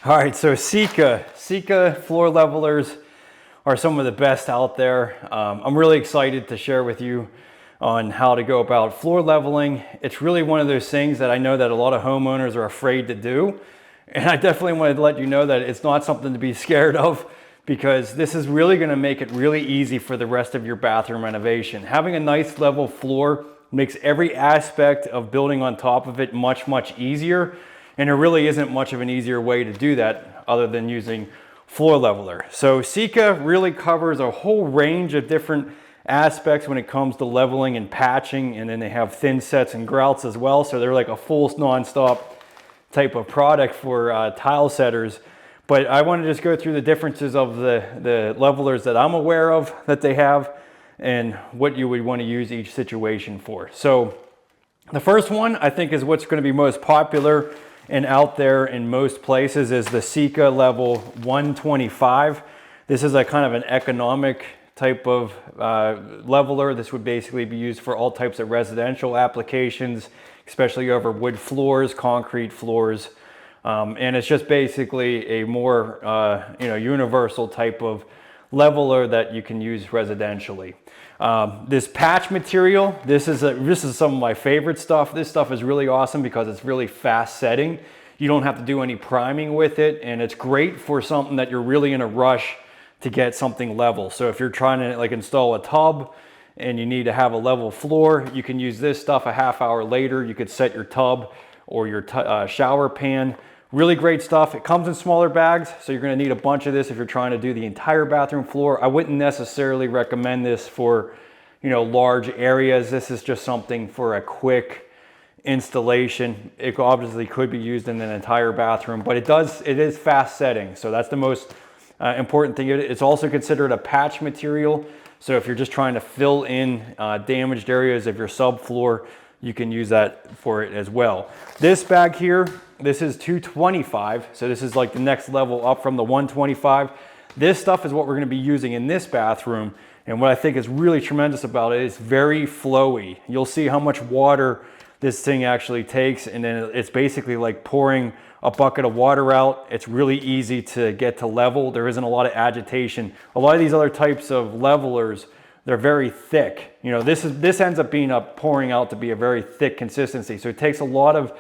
All right, so Sika floor levelers are some of the best out there. I'm really excited to share with you on how to go about floor leveling. It's really one of those things that I know that a lot of homeowners are afraid to do. And I definitely wanted to let you know that it's not something to be scared of, because this is really gonna make it really easy for the rest of your bathroom renovation. Having a nice level floor makes every aspect of building on top of it much easier. And there really isn't much of an easier way to do that other than using floor leveler. So Sika really covers a whole range of different aspects when it comes to leveling and patching, and then they have thin sets and grouts as well. So they're like a full non-stop type of product for tile setters. But I want to just go through the differences of the levelers that I'm aware of that they have and what you would want to use each situation for. So the first one I think is what's going to be most popular and out there in most places is the SikaLevel 125. This is a kind of an economic type of leveler. This would basically be used for all types of residential applications, especially over wood floors, concrete floors. And it's just basically a more universal type of leveler that you can use residentially. This patch material, this is some of my favorite stuff. This stuff is really awesome because it's really fast setting. You don't have to do any priming with it, and it's great for something that you're really in a rush to get something level. So if you're trying to like install a tub and you need to have a level floor, you can use this stuff a half hour later. You could set your tub or your shower pan. Really great stuff. It comes in smaller bags, so you're going to need a bunch of this if you're trying to do the entire bathroom floor. I wouldn't necessarily recommend this for, large areas. This is just something for a quick installation. It obviously could be used in an entire bathroom, but it is fast setting, so that's the most important thing. It's also considered a patch material, so if you're just trying to fill in damaged areas of your subfloor, you can use that for it as well. This bag here, this is 225, so this is like the next level up from the 125. This stuff is what we're going to be using in this bathroom, and what I think is really tremendous about it is very flowy. You'll see how much water this thing actually takes, and then it's basically like pouring a bucket of water out. It's really easy to get to level. There isn't a lot of agitation. A lot of these other types of levelers, they're very thick. This ends up being pouring out to be a very thick consistency. So it takes a lot of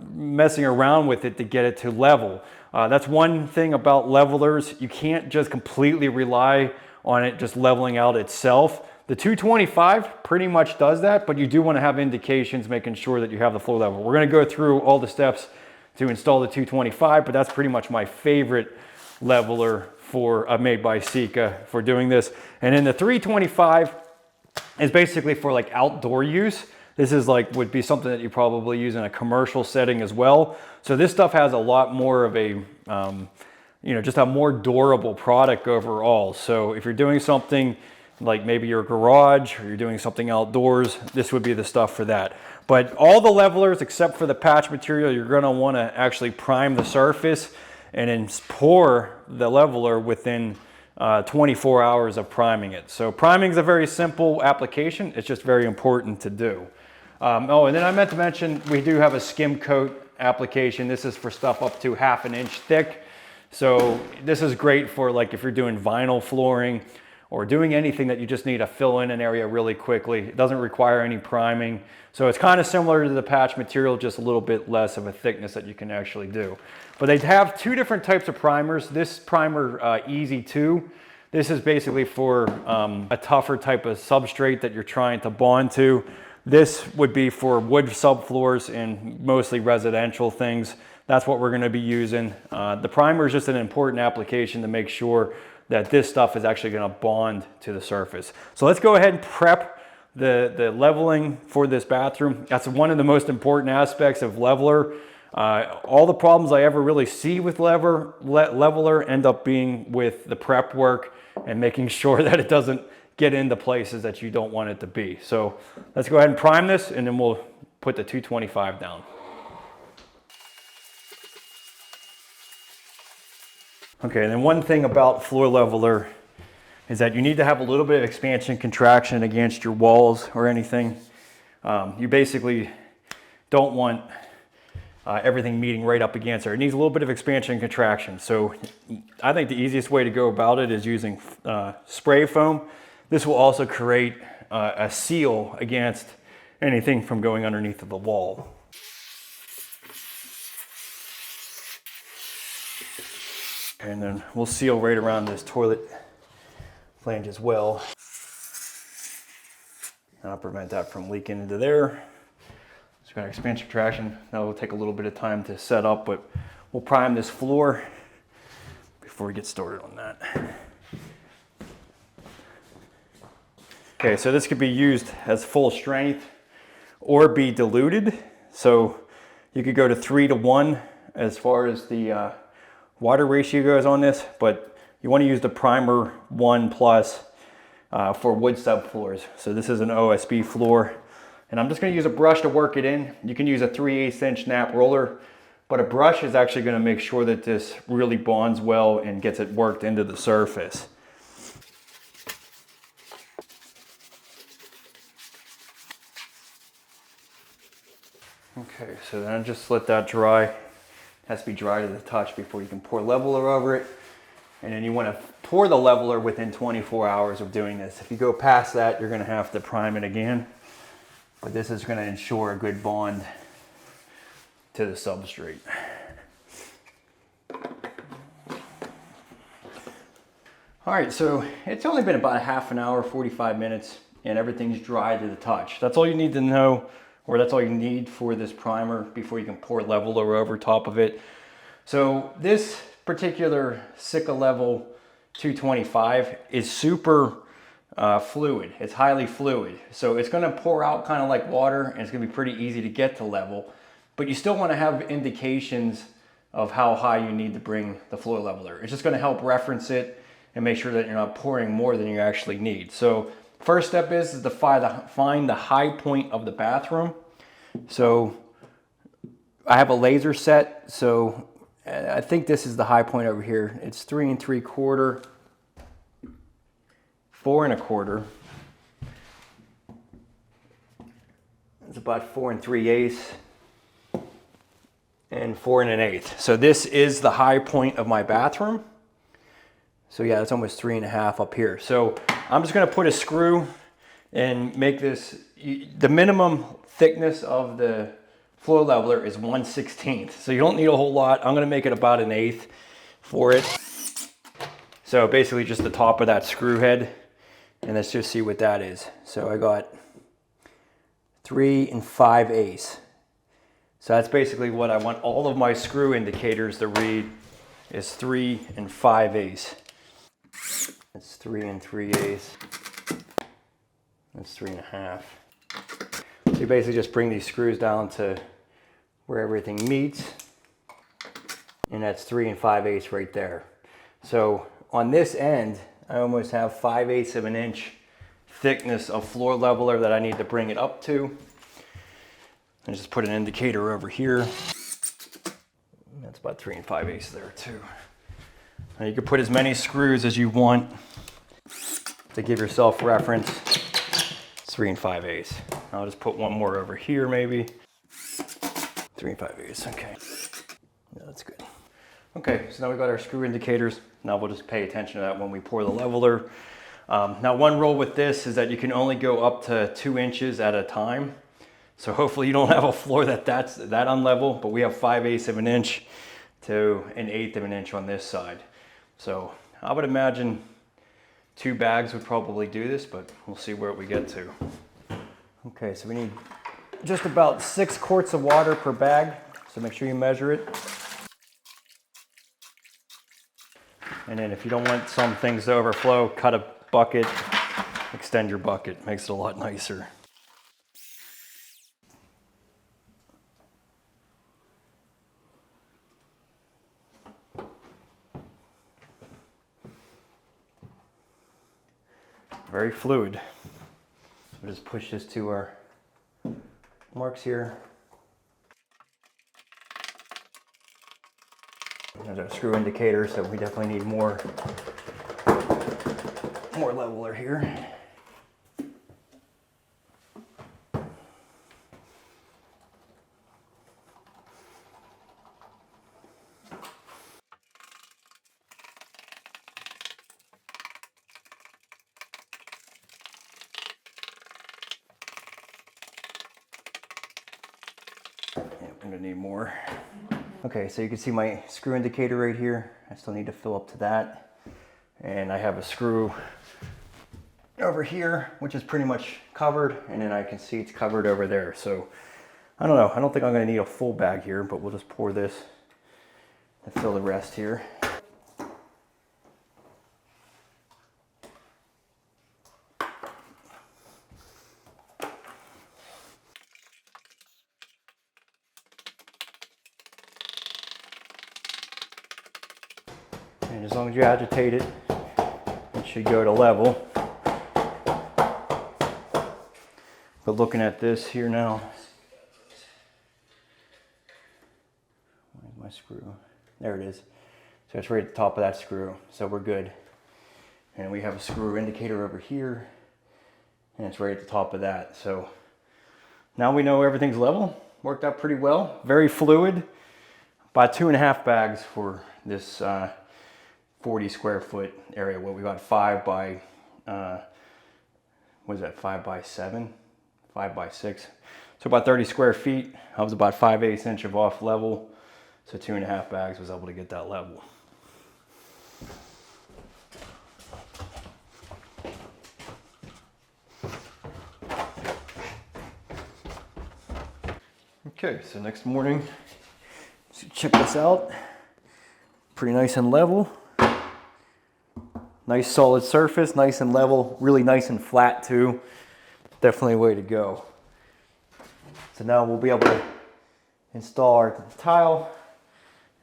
messing around with it to get it to level. That's one thing about levelers. You can't just completely rely on it just leveling out itself. The 225 pretty much does that, but you do want to have indications making sure that you have the floor level. We're going to go through all the steps to install the 225, but that's pretty much my favorite leveler made by Sika for doing this. And then the 325 is basically for like outdoor use. This is would be something that you probably use in a commercial setting as well. So this stuff has a lot more of a, just a more durable product overall. So if you're doing something like maybe your garage or you're doing something outdoors, this would be the stuff for that. But all the levelers except for the patch material, you're gonna wanna actually prime the surface and then pour the leveler within 24 hours of priming it. So priming is a very simple application. It's just very important to do. And then I meant to mention, we do have a skim coat application. This is for stuff up to 1/2 inch thick. So this is great for if you're doing vinyl flooring or doing anything that you just need to fill in an area really quickly. It doesn't require any priming. So it's kind of similar to the patch material, just a little bit less of a thickness that you can actually do. But they have two different types of primers. This primer, Easy 2, this is basically for a tougher type of substrate that you're trying to bond to. This would be for wood subfloors and mostly residential things. That's what we're gonna be using. The primer is just an important application to make sure that this stuff is actually gonna bond to the surface. So let's go ahead and prep the leveling for this bathroom. That's one of the most important aspects of leveler. All the problems I ever really see with leveler end up being with the prep work and making sure that it doesn't get into places that you don't want it to be. So let's go ahead and prime this, and then we'll put the 225 down. Okay, and then one thing about floor leveler is that you need to have a little bit of expansion contraction against your walls or anything. You basically don't want everything meeting right up against there. It needs a little bit of expansion and contraction. So I think the easiest way to go about it is using spray foam. This will also create a seal against anything from going underneath of the wall. And then we'll seal right around this toilet flange as well. That'll prevent that from leaking into there. It's got expansion traction. That will take a little bit of time to set up, but we'll prime this floor before we get started on that. Okay, so this could be used as full strength or be diluted. So you could go to 3:1 as far as the water ratio goes on this, but you want to use the primer 1+ for wood subfloors. So this is an OSB floor, and I'm just going to use a brush to work it in. You can use a 3/8 inch nap roller, but a brush is actually going to make sure that this really bonds well and gets it worked into the surface. Okay, so then just let that dry. It has to be dry to the touch before you can pour leveler over it. And then you want to pour the leveler within 24 hours of doing this. If you go past that, you're going to have to prime it again. But this is going to ensure a good bond to the substrate. All right, so it's only been about a half an hour, 45 minutes, and everything's dry to the touch. That's all you need to know, or that's all you need for this primer before you can pour leveler over top of it. So this particular SikaLevel 225 is super fluid. It's highly fluid. So it's gonna pour out kind of like water, and it's gonna be pretty easy to get to level, but you still wanna have indications of how high you need to bring the floor leveler. It's just gonna help reference it and make sure that you're not pouring more than you actually need. So first step is to find the high point of the bathroom. So I have a laser set, so I think this is the high point over here. It's 3 3/4, 4 1/4. It's about 4 3/8, and 4 1/8. So this is the high point of my bathroom. So yeah, it's almost 3 1/2 up here. So I'm just gonna put a screw and make this, the minimum thickness of the floor leveler is 1/16. So you don't need a whole lot. I'm gonna make it about 1/8 for it. So basically just the top of that screw head, and let's just see what that is. So I got 3 5/8. So that's basically what I want all of my screw indicators to read, is 3 5/8. That's 3 3/8. That's 3 1/2. So you basically just bring these screws down to where everything meets, and that's 3 5/8 right there. So on this end, I almost have 5/8 of an inch thickness of floor leveler that I need to bring it up to. And just put an indicator over here. That's about 3 5/8 there too. Now you can put as many screws as you want to give yourself reference. It's 3 5/8. I'll just put one more over here maybe. 3 5/8, okay. Yeah, that's good. Okay, so now we've got our screw indicators. Now we'll just pay attention to that when we pour the leveler. Now one rule with this is that you can only go up to 2 inches at a time. So hopefully you don't have a floor that's that unlevel, but we have 5/8 of an inch to 1/8 of an inch on this side. So I would imagine 2 bags would probably do this, but we'll see where we get to. Okay, so we need just about 6 quarts of water per bag. So make sure you measure it. And then if you don't want some things to overflow, cut a bucket, extend your bucket, makes it a lot nicer. Very fluid. We'll just push this to our marks here. There's our screw indicator, so we definitely need more leveler here. I'm gonna need more. Okay, so you can see my screw indicator right here. I still need to fill up to that. And I have a screw over here, which is pretty much covered. And then I can see it's covered over there. So I don't know. I don't think I'm gonna need a full bag here, but we'll just pour this and fill the rest here. And as long as you agitate it, it should go to level. But looking at this here now, where's my screw? There it is. So it's right at the top of that screw, so we're good. And we have a screw indicator over here, and it's right at the top of that. So now we know everything's level. Worked out pretty well, very fluid. About 2.5 bags for this 40 square foot area. Well, we got 5 by, what is that, 5 by 7? 5 by 6. So about 30 square feet. I was about 5/8 inch of off level. So 2.5 bags was able to get that level. Okay, so next morning, so check this out. Pretty nice and level. Nice solid surface, nice and level, really nice and flat too. Definitely a way to go. So now we'll be able to install our tile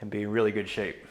and be in really good shape.